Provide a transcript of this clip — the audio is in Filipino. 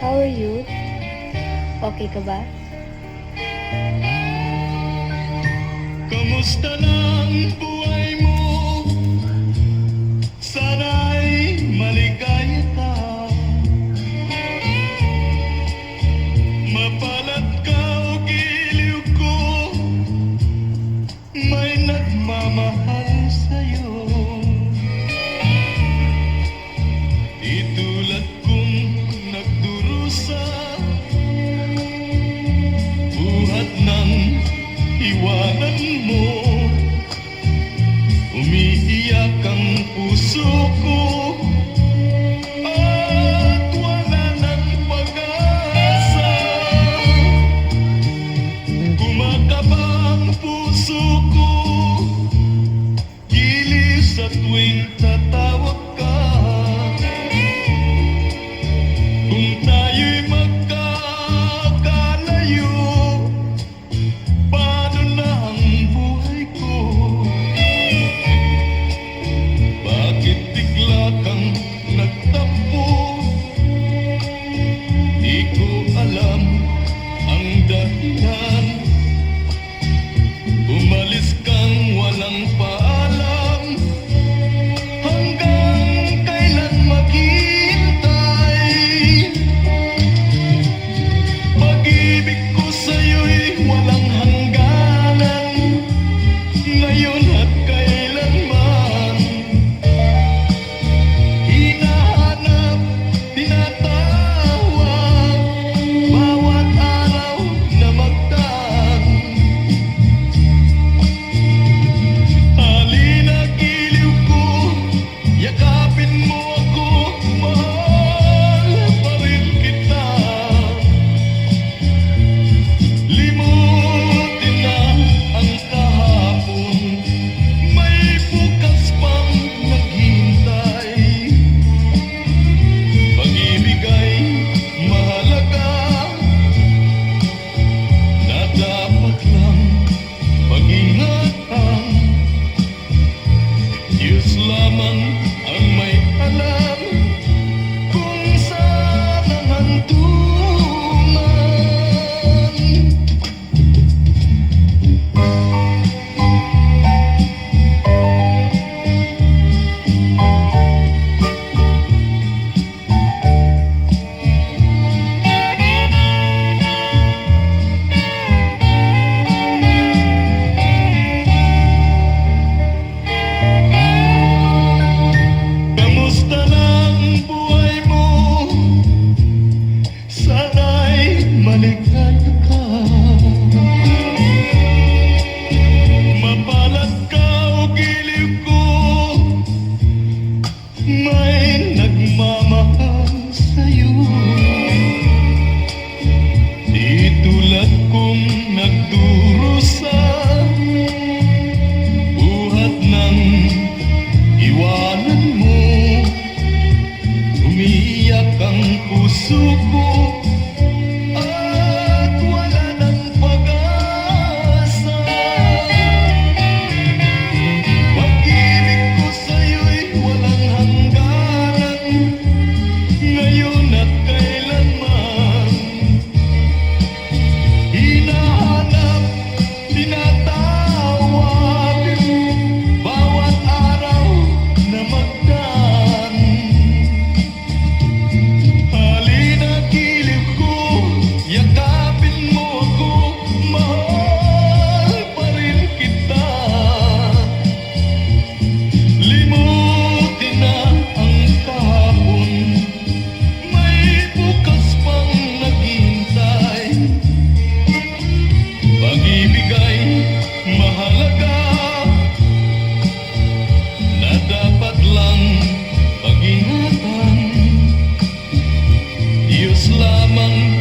How are you? Okay ka ba? Kamusta na ang buhay mo? Sana'y maligaya ka. Mapalad ka o giliw ko, may nagmamahal sa'yo. Di tulad kong nagdurusa, buhat ng iwanan mo. Umiiyak ang puso ko at wala ng pag-asa. Kumakaba ang puso ko, giliw sa tuwing tatawag ka. Kung tayo'y magkakalayo, paano na ang buhay ko? Bakit bigla kang nagtampo? Di ko alam ang dahilan. Umalis kang walang paalam. Hanggang kailan maghihintay? Pag-ibig ko sa'yo'y walang hangganan, ngayon at kailanman. Hinahanap, tinatawag, bawat araw na magdaan. Halina giliw ko, yakapin mo ako, mahal pa rin kita. Limutin na ang kahapon, may bukas pang naghihintay. Pag-ibig ay mahalaga, na dapat lang pag-ingatan. Diyos lamang ang may alam kung saan ang hantungan. Kamusta na ang buhay mo? Sana'y maligaya ka. Mapalad ka o giliw ko, may nagmamahal sa'yo. Di tulad kong nagdurusa, buhat ng iwanan mo. Umiiyak ang puso ko at wala ng pag-asa. Pag-ibig ko sa'yo'y walang hangganan, ngayon at kailanman. Hinahanap, tinatawag, bawat araw na magdaan. Halina giliw ko, yakapin mo ako, mahal pa rin kita. Limutin na ang kahapon, may bukas pang naghihintay. Pag-ibig ay mahalaga, na dapat lang pag-ingatan. Diyos lamang